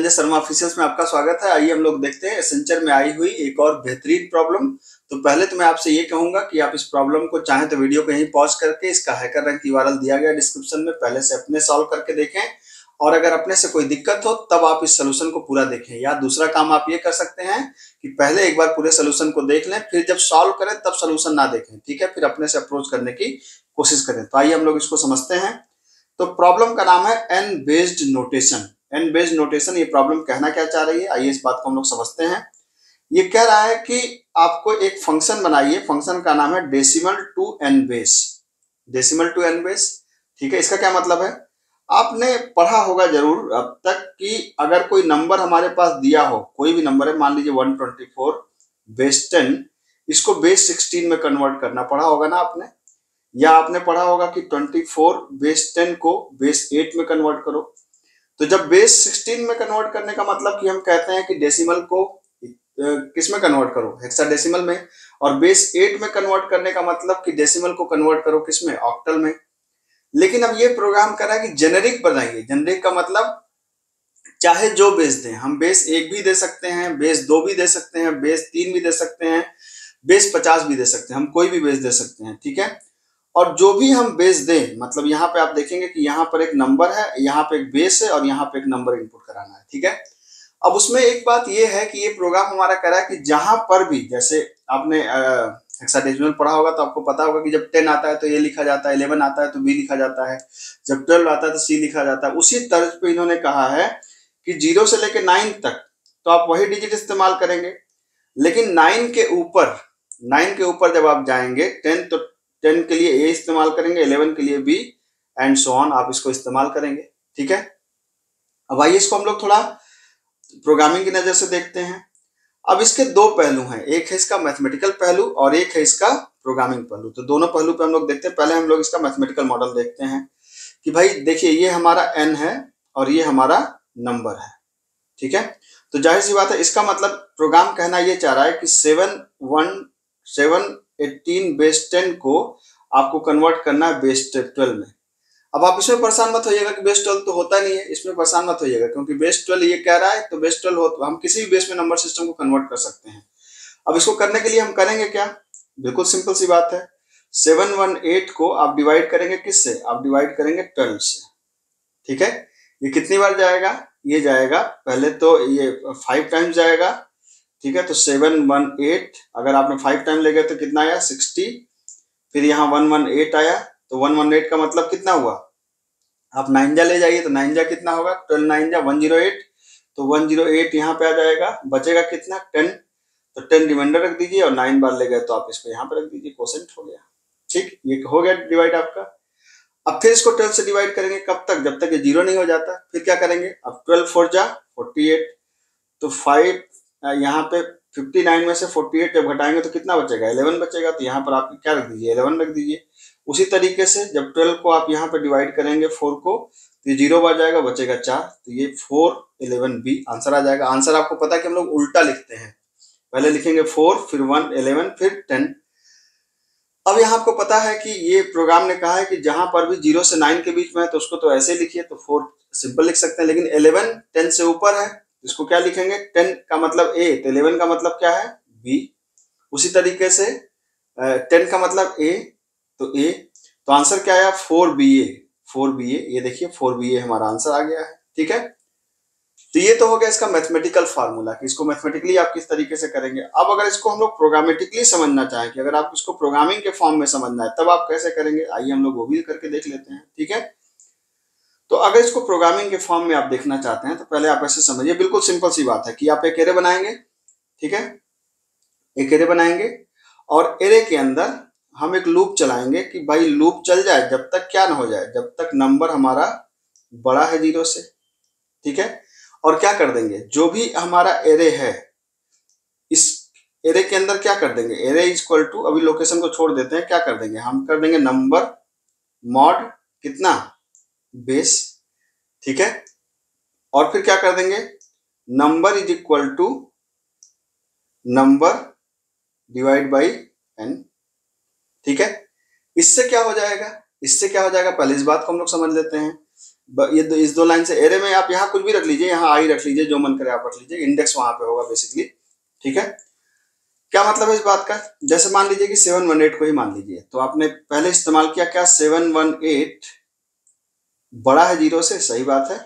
Sanjay Sharma officials में आपका स्वागत है। आइए हम लोग देखते हैं एसेंचर में आई हुई एक और बेहतरीन प्रॉब्लम। तो पहले तो मैं आपसे ये कहूंगा कि आप इस प्रॉब्लम को चाहें तो वीडियो को यहीं पॉज करके इसका हैकर रैंक यूआरएल दिया गया डिस्क्रिप्शन में, पहले से अपने सॉल्व करके देखें और अगर अपने से कोई दिक्कत हो तब आप इस सोल्यूशन को पूरा देखें। या दूसरा काम आप ये कर सकते हैं कि पहले एक बार पूरे सोल्यूशन को देख लें, फिर जब सॉल्व करें तब सोल्यूशन ना देखें, ठीक है, फिर अपने से अप्रोच करने की कोशिश करें। तो आइए हम लोग इसको समझते हैं। तो प्रॉब्लम का नाम है N based notation. N based notation, ये प्रॉब्लम कहना क्या चाह रही है, आइए इस बात को हम लोग समझते हैं। ये कह रहा है कि आपको एक फंक्शन बनाइए, फंक्शन का नाम है decimal to N base. Decimal to N base, ठीक है। इसका क्या मतलब है, आपने पढ़ा होगा जरूर अब तक कि अगर कोई नंबर हमारे पास दिया हो, कोई भी नंबर है, मान लीजिए 124 बेस 10, इसको बेस 16 में कन्वर्ट करना पढ़ा होगा ना आपने। या आपने पढ़ा होगा कि 24 बेस 10 को बेस 8 में कन्वर्ट करो। तो जब बेस 16 में कन्वर्ट करने का मतलब कि हम कहते हैं कि डेसिमल को किस में कन्वर्ट करो, हेक्साडेसिमल में, और बेस 8 में कन्वर्ट करने का मतलब कि डेसिमल को कन्वर्ट करो किस में, ऑक्टल में। लेकिन अब ये प्रोग्राम कर रहा है कि जेनेरिक बनाइए। जेनेरिक का मतलब चाहे जो बेस दें, हम बेस 1 भी दे सकते हैं, बेस 2 भी दे सकते हैं, बेस 3 भी दे सकते हैं, बेस 50 भी दे सकते हैं, हम कोई भी बेस दे सकते हैं, ठीक है। और जो भी हम बेस दें, मतलब यहाँ पे आप देखेंगे कि यहाँ पर एक नंबर है, यहाँ पे एक बेस है और यहाँ पे एक नंबर इनपुट कराना है, ठीक है। अब उसमें एक बात ये है कि ये प्रोग्राम हमारा कह रहा है कि जहां पर भी, जैसे आपने हेक्साडेसिमल पढ़ा होगा तो आपको पता होगा कि जब 10 आता है तो ए लिखा जाता है, 11 आता है तो बी लिखा जाता है, जब 12 आता है तो सी लिखा जाता है। उसी तर्ज पे इन्होंने कहा है कि 0 से लेकर 9 तक तो आप वही डिजिट इस्तेमाल करेंगे, लेकिन 9 के ऊपर जब आप जाएंगे 10, तो 10 के लिए ए इस्तेमाल करेंगे, 11 के लिए बी एंड सो ऑन, आप इसको इस्तेमाल करेंगे, ठीक है। अब आइए इसको हम लोग थोड़ा प्रोग्रामिंग की नजर से देखते हैं। अब इसके दो पहलू हैं, एक है इसका मैथमेटिकल पहलू और एक है इसका प्रोग्रामिंग पहलू। तो दोनों पहलू पे हम लोग देखते हैं। पहले हम लोग इसका मैथमेटिकल मॉडल देखते हैं कि भाई देखिए ये हमारा एन है और ये हमारा नंबर है, ठीक है। तो जाहिर सी बात है, इसका मतलब प्रोग्राम कहना ये चाह रहा है कि 718 बेस 10 को आपको कन्वर्ट करना है बेस 12 में। अब आप इसमें परेशान मत होइएगा कि बेस 12 तो होता नहीं है, इसमें परेशान मत होइएगा, क्योंकि बेस 12 ये कह रहा है तो बेस 12 हो तो हम किसी भी बेस में नंबर सिस्टम को कन्वर्ट कर सकते हैं। अब इसको करने के लिए हम करेंगे क्या, बिल्कुल सिंपल सी बात है। 718 को आप डिवाइड करेंगे किससे, आप डिवाइड करेंगे 12 से, ठीक है। ये कितनी बार जाएगा, ये जाएगा पहले तो ये 5 टाइम्स जाएगा, ठीक है। तो 718 अगर आपने 5 टाइम ले गए तो कितना आया, 60। फिर यहाँ 118 आया, तो 118 का मतलब कितना हुआ, आप 9 जा ले जाइए तो 9 जा कितना होगा, 12 9 जा 108, तो 108 यहाँ पे आ जाएगा, बचेगा कितना 10, तो 10 रिमाइंडर रख दीजिए और 9 बार ले गए तो आप इसको यहाँ पे रख दीजिए, कोसेंट हो गया, ठीक। ये हो गया डिवाइड आपका। अब फिर इसको 12 से डिवाइड करेंगे, कब तक, जब तक ये 0 नहीं हो जाता। फिर क्या करेंगे, अब 12 4 जा 48, तो 5 यहाँ पे 59 में से 48 जब घटाएंगे तो कितना बचेगा, 11 बचेगा, तो यहाँ पर आप क्या रख दीजिए, 11 रख दीजिए। उसी तरीके से जब 12 को आप यहाँ पे डिवाइड करेंगे 4 को, तो ये 0 बार जाएगा, बचेगा 4, तो ये 4 11 बी आंसर आ जाएगा। आंसर आपको पता है कि हम लोग उल्टा लिखते हैं, पहले लिखेंगे 4 फिर 1 11 फिर 10। अब यहाँ आपको पता है कि ये प्रोग्राम ने कहा है कि जहां पर भी 0 से 9 के बीच में है तो उसको तो ऐसे लिखिए, तो 4 सिंपल लिख सकते हैं, लेकिन 11 10 से ऊपर है, इसको क्या लिखेंगे, 10 का मतलब ए, तो 11 का मतलब क्या है, बी। उसी तरीके से 10 का मतलब ए, तो ए, तो आंसर क्या आया, 4BA। 4BA, ये देखिए 4BA हमारा आंसर आ गया है, ठीक है। तो ये तो हो गया इसका मैथमेटिकल फार्मूला कि इसको मैथमेटिकली आप किस तरीके से करेंगे। अब अगर इसको हम लोग प्रोग्रामेटिकली समझना चाहें कि अगर आप इसको प्रोग्रामिंग के फॉर्म में समझना है तब आप कैसे करेंगे, आइए हम लोग वो भी करके देख लेते हैं, ठीक है। तो अगर इसको प्रोग्रामिंग के फॉर्म में आप देखना चाहते हैं तो पहले आप ऐसे समझिए, बिल्कुल सिंपल सी बात है कि आप एक एरे बनाएंगे, ठीक है, एक एरे बनाएंगे और एरे के अंदर हम एक लूप चलाएंगे कि भाई लूप चल जाए जब तक क्या ना हो जाए, जब तक नंबर हमारा बड़ा है 0 से, ठीक है। और क्या कर देंगे, जो भी हमारा एरे है इस एरे के अंदर क्या कर देंगे, एरे इक्वल टू, अभी लोकेशन को छोड़ देते हैं, क्या कर देंगे, हम कर देंगे नंबर मॉड कितना, बेस, ठीक है। और फिर क्या कर देंगे, number is equal to number divide by n, ठीक है। इससे क्या हो जाएगा, इससे क्या हो जाएगा, पहले इस बात को हम लोग समझ लेते हैं। इस दो लाइन से एरे में आप यहाँ कुछ भी रख लीजिए, यहाँ आई रख लीजिए, जो मन करे आप रख लीजिए, इंडेक्स वहां पे होगा बेसिकली। ठीक है, क्या मतलब है इस बात का? जैसे मान लीजिए कि 718 को ही मान लीजिए, तो आपने पहले इस्तेमाल किया क्या, 718 बड़ा है 0 से, सही बात है।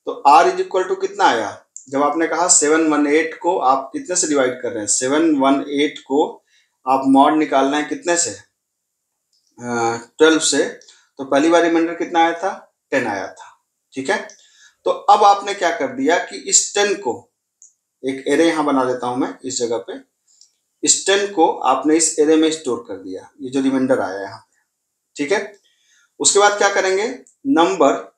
तो r इज इक्वल टू कितना आया, जब आपने कहा 718 को आप कितने से डिवाइड कर रहे हैं, 718 को आप मॉड निकालना है कितने से, 12 से, तो पहली बार रिमाइंडर कितना आया था, 10 आया था। ठीक है, तो अब आपने क्या कर दिया कि इस 10 को, एक एरे यहां बना देता हूं मैं इस जगह पे, इस 10 को आपने इस एरे में स्टोर कर दिया, ये जो रिमाइंडर आया यहाँ पे। ठीक है, उसके बाद क्या करेंगे, नंबर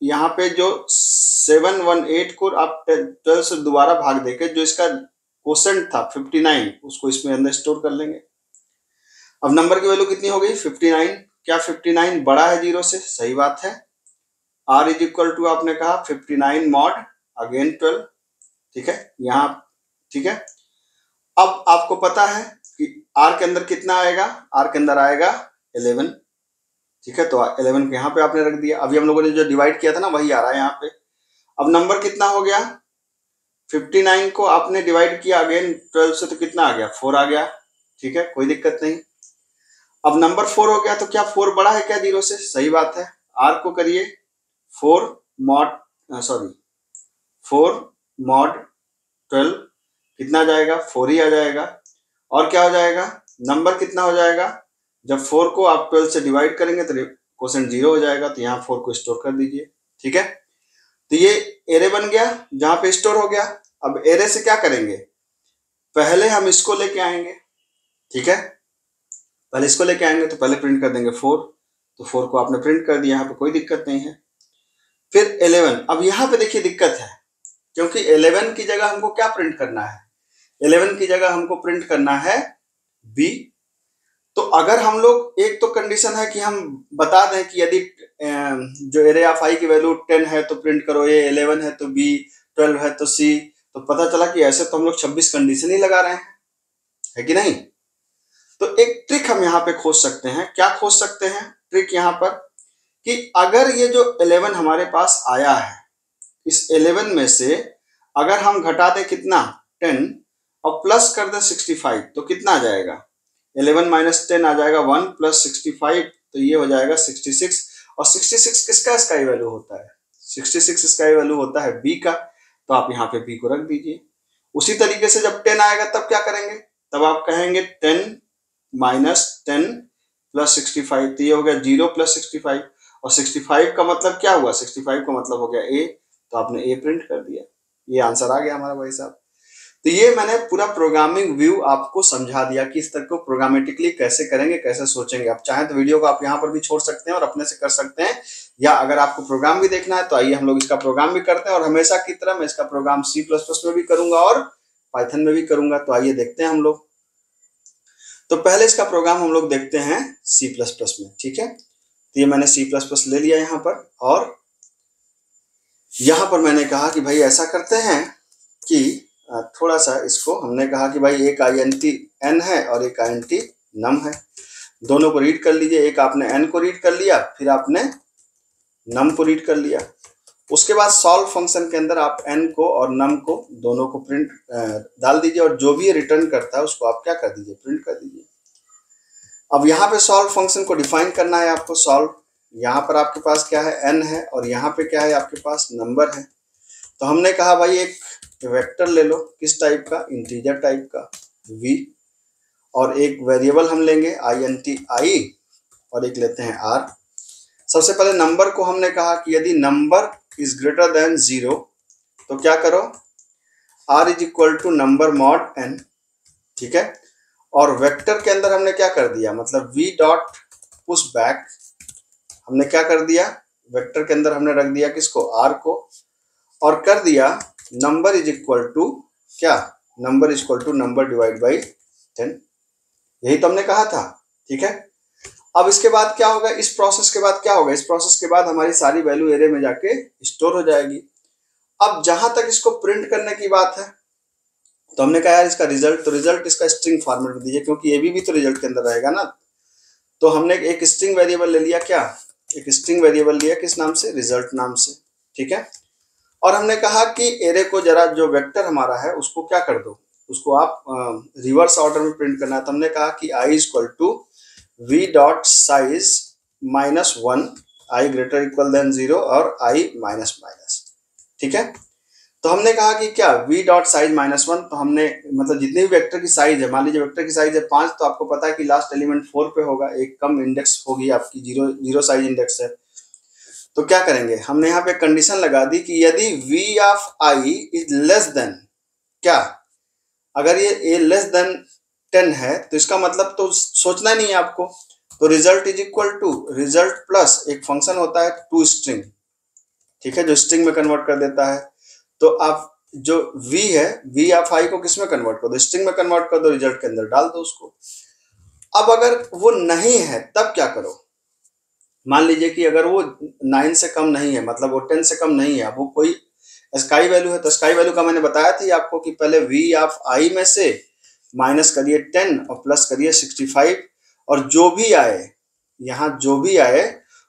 यहाँ पे जो 718 को आप 12 से दोबारा भाग देके जो इसका क्वोशेंट था 59, उसको इसमें अंदर स्टोर कर लेंगे। अब नंबर की वैल्यू कितनी हो गई, 59। क्या 59 बड़ा है 0 से, सही बात है। r इज इक्वल टू आपने कहा 59 मॉड अगेन 12। ठीक है, यहाँ ठीक है। अब आपको पता है कि r के अंदर कितना आएगा, r के अंदर आएगा 11। ठीक है, तो 11 को यहाँ पे आपने रख दिया। अभी हम लोगों ने जो डिवाइड किया था ना, वही आ रहा है यहाँ पे। अब नंबर कितना हो गया, 59 को आपने डिवाइड किया अगेन 12 से, तो कितना आ गया, 4 आ गया। ठीक है, कोई दिक्कत नहीं। अब नंबर 4 हो गया, तो क्या 4 बड़ा है क्या 0 से, सही बात है। r को करिए 4 मॉड 4 मॉड 12, कितना आ जाएगा, 4 ही आ जाएगा। और क्या हो जाएगा, नंबर कितना हो जाएगा, जब 4 को आप 12 से डिवाइड करेंगे तो क्वोशेंट 0 हो जाएगा, तो यहाँ 4 को स्टोर कर दीजिए। ठीक है, तो ये एरे बन गया जहां पे स्टोर हो गया। अब एरे से क्या करेंगे, पहले हम इसको लेके आएंगे। ठीक है, पहले इसको लेके आएंगे, तो पहले प्रिंट कर देंगे 4, तो 4 को आपने प्रिंट कर दिया, यहाँ पे कोई दिक्कत नहीं है। फिर 11, अब यहाँ पे देखिए दिक्कत है, क्योंकि 11 की जगह हमको क्या प्रिंट करना है, 11 की जगह हमको प्रिंट करना है b। तो अगर हम लोग, एक तो कंडीशन है कि हम बता दें कि यदि जो एरे ऑफ आई की वैल्यू 10 है तो प्रिंट करो ए, 11 है तो बी, 12 है तो सी, तो पता चला कि ऐसे तो हम लोग 26 कंडीशन ही लगा रहे हैं, है कि नहीं। तो एक ट्रिक हम यहाँ पे खोज सकते हैं। क्या खोज सकते हैं ट्रिक यहाँ पर, कि अगर ये जो 11 हमारे पास आया है, इस 11 में से अगर हम घटा दें कितना 10 और प्लस कर दें 65, तो कितना आ जाएगा, 11 माइनस 10 आ जाएगा 1 प्लस 65, तो ये हो जाएगा 66। और 66 किसका स्काई वैल्यू होता है, 66 स्काई वैल्यू होता है बी का, तो आप यहाँ पे बी को रख दीजिए। उसी तरीके से जब 10 आएगा तब क्या करेंगे, तब आप कहेंगे 10 माइनस 10 प्लस 65, तो ये हो गया 0 प्लस 65, और 65 का मतलब क्या हुआ, 65 का मतलब हो गया ए, तो आपने ए प्रिंट कर दिया। ये आंसर आ गया हमारा भाई साहब। तो ये मैंने पूरा प्रोग्रामिंग व्यू आपको समझा दिया कि इस तरह को प्रोग्रामेटिकली कैसे करेंगे, कैसे सोचेंगे। आप चाहें तो वीडियो को आप यहाँ पर भी छोड़ सकते हैं और अपने से कर सकते हैं, या अगर आपको प्रोग्राम भी देखना है तो आइए हम लोग इसका प्रोग्राम भी करते हैं। और हमेशा की तरह मैं इसका प्रोग्राम C++ में भी करूंगा और पाइथन में भी करूंगा। तो आइए देखते हैं हम लोग। तो पहले इसका प्रोग्राम हम लोग देखते हैं C++ में। ठीक है, तो ये मैंने C++ ले लिया यहाँ पर, और यहाँ पर मैंने कहा कि भाई ऐसा करते हैं कि थोड़ा सा इसको हमने कहा कि भाई एक int n है और एक int num है, दोनों को रीड कर लीजिए। एक आपने n को रीड कर लिया, फिर आपने num को रीड कर लिया। उसके बाद सॉल्व फंक्शन के अंदर आप n को और num को दोनों को प्रिंट डाल दीजिए, और जो भी रिटर्न करता है उसको आप क्या कर दीजिए, प्रिंट कर दीजिए। अब यहाँ पे सॉल्व फंक्शन को डिफाइन करना है आपको। सॉल्व, यहाँ पर आपके पास क्या है, n है, और यहाँ पे क्या है आपके पास, नंबर है। तो हमने कहा भाई एक वेक्टर ले लो, किस टाइप का, इंटीजर टाइप का v, और एक वेरिएबल हम लेंगे int i, और एक लेते हैं r। सबसे पहले नंबर को हमने कहा कि यदि नंबर इज ग्रेटर देन 0 तो क्या करो, r is equal to number mod n। ठीक है, और वेक्टर के अंदर हमने क्या कर दिया, मतलब v डॉट पुश बैक हमने क्या कर दिया, वेक्टर के अंदर हमने रख दिया किसको, r को, और कर दिया नंबर इज इक्वल टू क्या, number is equal to number divide by 10। यही तो हमने कहा था। ठीक है, अब इसके बाद क्या होगा, इस प्रोसेस के बाद क्या होगा, इस प्रोसेस के बाद हमारी सारी वैल्यू एरे में जाके स्टोर हो जाएगी। अब जहां तक इसको प्रिंट करने की बात है, तो हमने कहा यार इसका रिजल्ट, तो रिजल्ट इसका स्ट्रिंग फॉर्मेट में दीजिए, क्योंकि ये भी तो रिजल्ट के अंदर रहेगा ना। तो हमने एक स्ट्रिंग वेरिएबल ले लिया, क्या, एक स्ट्रिंग वेरिएबल लिया किस नाम से, रिजल्ट नाम से, ठीक है। और हमने कहा कि एरे को जरा जो वेक्टर हमारा है उसको क्या कर दो, उसको आप रिवर्स ऑर्डर में प्रिंट करना है। तो हमने कहा कि i equal to v dot size -1, i greater equal than 0 और i माइनस माइनस, ठीक है। तो हमने कहा कि क्या v डॉट साइज -1, तो हमने मतलब जितने भी वेक्टर की साइज है, मान लीजिए वेक्टर की साइज है 5, तो आपको पता है कि लास्ट एलिमेंट 4 पे होगा, एक कम इंडेक्स होगी आपकी, जीरो साइज इंडेक्स है। तो क्या करेंगे, हमने यहाँ पे कंडीशन लगा दी कि यदि v of i is less than, क्या अगर ये लेस देन 10 है तो इसका मतलब तो सोचना नहीं है आपको, तो result is equal to result plus एक फंक्शन होता है टू स्ट्रिंग, ठीक है, जो स्ट्रिंग में कन्वर्ट कर देता है। तो आप जो v है, v ऑफ i को किस में कन्वर्ट कर दो, स्ट्रिंग में कन्वर्ट कर दो, रिजल्ट के अंदर डाल दो उसको। अब अगर वो नहीं है तब क्या करो, मान लीजिए कि अगर वो 9 से कम नहीं है, मतलब वो 10 से कम नहीं है, वो कोई स्काई वैल्यू है, तो स्काई वैल्यू का मैंने बताया था आपको कि पहले v ऑफ i में से माइनस करिए 10 और प्लस करिए 65, और जो भी आए, यहाँ जो भी आए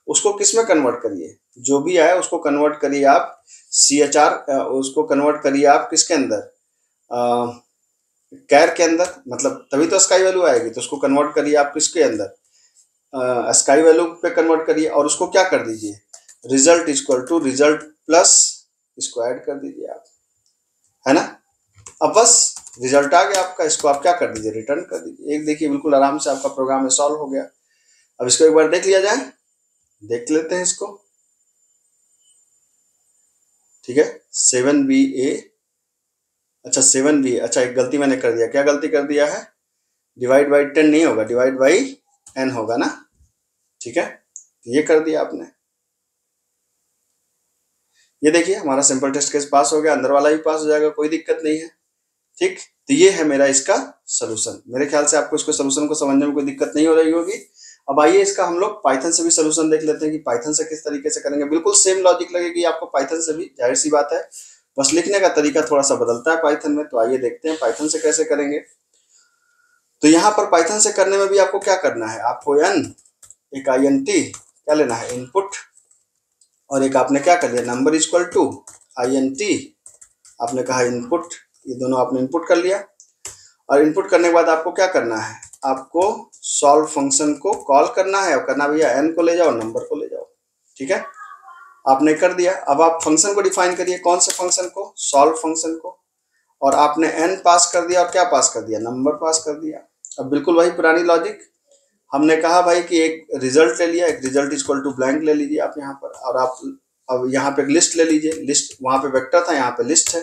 उसको किस में कन्वर्ट करिए, जो भी आए उसको कन्वर्ट करिए आप CHR, उसको कन्वर्ट करिए आप किसके अंदर, कैर के अंदर, मतलब तभी तो स्काई वैल्यू आएगी, तो उसको कन्वर्ट करिए आप किसके अंदर, स्काई वैल्यू पे कन्वर्ट करिए, और उसको क्या कर दीजिए, result equal to result plus इसको ऐड कर दीजिए आप, है ना। अब बस रिजल्ट आ गया आपका, इसको आप क्या कर दीजिए, रिटर्न कर दीजिए। एक देखिए बिल्कुल आराम से आपका प्रोग्राम सॉल्व हो गया। अब इसको एक बार देख लिया जाए, देख लेते हैं इसको, ठीक है। 7ba, अच्छा 7b, अच्छा एक गलती मैंने कर दिया, क्या गलती कर दिया है, डिवाइड बाई 10 नहीं होगा, डिवाइड बाई n होगा ना, ठीक है, ये कर दिया आपने। ये देखिए हमारा सिंपल टेस्ट केस पास हो गया, अंदर वाला भी पास हो जाएगा, कोई दिक्कत नहीं है, ठीक। तो ये है मेरा इसका सोल्यूशन। मेरे ख्याल से आपको इसको सोल्यूशन को समझने में कोई दिक्कत नहीं हो रही होगी। अब आइए इसका हम लोग पाइथन से भी सोल्यूशन देख लेते हैं कि पाइथन से किस तरीके से करेंगे। बिल्कुल सेम लॉजिक लगेगी आपको पाइथन से भी, जाहिर सी बात है, बस लिखने का तरीका थोड़ा सा बदलता है पाइथन में। तो आइए देखते हैं पाइथन से कैसे करेंगे। तो यहाँ पर पाइथन से करने में भी आपको क्या करना है, आपको एक INT क्या लेना है, इनपुट, और एक आपने क्या कर लिया, नंबर इक्वल टू INT, आपने कहा इनपुट, ये दोनों आपने इनपुट कर लिया। और इनपुट करने के बाद आपको क्या करना है, आपको सॉल्व फंक्शन को कॉल करना है, और करना भैया n को ले जाओ, नंबर को ले जाओ, ठीक है, आपने कर दिया। अब आप फंक्शन को डिफाइन करिए, कौन से फंक्शन को, सॉल्व फंक्शन को, और आपने n पास कर दिया और क्या पास कर दिया, नंबर पास कर दिया। अब बिल्कुल वही पुरानी लॉजिक, हमने कहा भाई कि एक रिजल्ट ले लिया, एक रिजल्ट इक्वल टू ब्लैंक ले लीजिए आप यहाँ पर, और आप अब यहाँ पे एक लिस्ट ले लीजिए, लिस्ट वहाँ पे वेक्टर था, यहाँ पे लिस्ट है।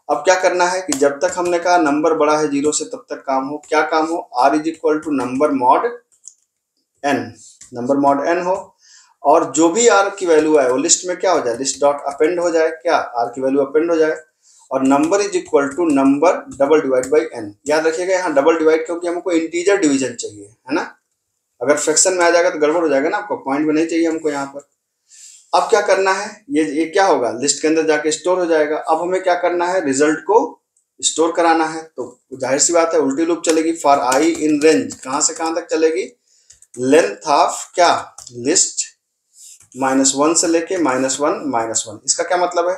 अब क्या करना है कि जब तक हमने कहा नंबर बड़ा है 0 से, तब तक काम हो, क्या काम हो, r is equal to number mod n हो, और जो भी r की वैल्यू आए वो लिस्ट में क्या हो जाए, लिस्ट डॉट अपेंड हो जाए, क्या r की वैल्यू अपेंड हो जाए, और number is equal to number double divide by n। याद रखिएगा यहाँ डबल डिवाइड, क्योंकि हमको इंटीजर डिवीजन चाहिए, है ना, अगर फ्रैक्शन में आ जाएगा तो गड़बड़ हो जाएगा ना, आपको पॉइंट में नहीं चाहिए हमको यहाँ पर। अब क्या करना है, ये क्या होगा, लिस्ट के अंदर जाके स्टोर हो जाएगा। अब हमें क्या करना है, रिजल्ट को स्टोर कराना है, तो जाहिर सी बात है उल्टी लूप चलेगी, फॉर i इन रेंज, कहां से कहां तक चलेगी, लेंथ ऑफ क्या, लिस्ट -1 से लेके -1 इसका क्या मतलब है,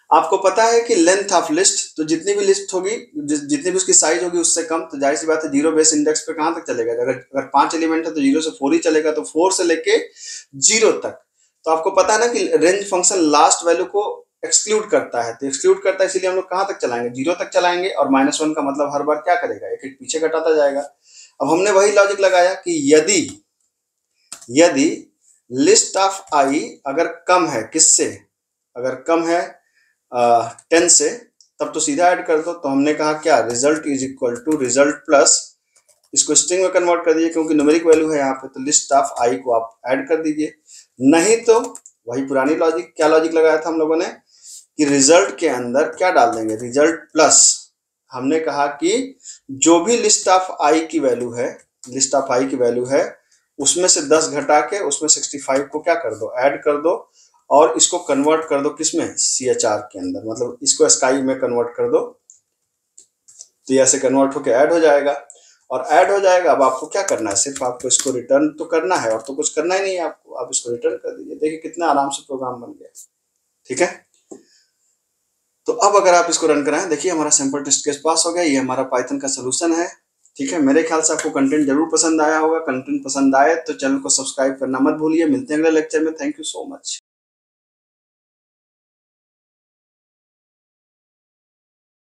आपको पता है कि लेंथ ऑफ लिस्ट, तो जितनी भी लिस्ट होगी, जितनी भी उसकी साइज होगी उससे कम, तो जाहिर सी बात है 0 बेस इंडेक्स पे कहां तक चलेगा, अगर 5 एलिमेंट है तो 0 से 4 ही चलेगा, तो 4 से लेके 0 तक। तो आपको पता है ना कि रेंज फंक्शन लास्ट वैल्यू को एक्सक्लूड करता है, तो एक्सक्लूड करता है, इसीलिए हम लोग कहां तक चलाएंगे, 0 तक चलाएंगे, और -1 का मतलब हर बार क्या करेगा, एक एक पीछे घटाता जाएगा। अब हमने वही लॉजिक लगाया कि यदि लिस्ट ऑफ i अगर कम है, किससे, अगर कम है 10 से, तब तो सीधा ऐड कर दो। तो हमने कहा क्या, result is equal to result plus, इसको स्ट्रिंग में कन्वर्ट कर दीजिए क्योंकि न्यूमेरिक वैल्यू है यहाँ पे, तो लिस्ट ऑफ i को आप ऐड कर दीजिए। नहीं तो वही पुरानी लॉजिक, क्या लॉजिक लगाया था हम लोगों ने कि रिजल्ट के अंदर क्या डाल देंगे, रिजल्ट प्लस, हमने कहा कि जो भी लिस्ट ऑफ i की वैल्यू है, लिस्ट ऑफ i की वैल्यू है, उसमें से 10 घटा के उसमें 65 को क्या कर दो, ऐड कर दो, और इसको कन्वर्ट कर दो किसमें, CHR के अंदर, मतलब इसको स्काई में कन्वर्ट कर दो, तो ऐसे कन्वर्ट होकर ऐड हो जाएगा। और ऐड हो जाएगा। अब आपको क्या करना है, सिर्फ आपको इसको रिटर्न तो करना है और तो कुछ करना ही नहीं है आपको। आप इसको रिटर्न कर दीजिए, देखिए कितना आराम से प्रोग्राम बन गया। ठीक है, तो अब अगर आप इसको रन कराएं, देखिए हमारा सैंपल टेस्ट केस पास हो गया। ये हमारा पाइथन का सोल्यूशन है। ठीक है, मेरे ख्याल से आपको कंटेंट जरूर पसंद आया होगा। कंटेंट पसंद आए तो चैनल को सब्सक्राइब करना मत भूलिए। मिलते हैं अगले लेक्चर में। Thank you so much.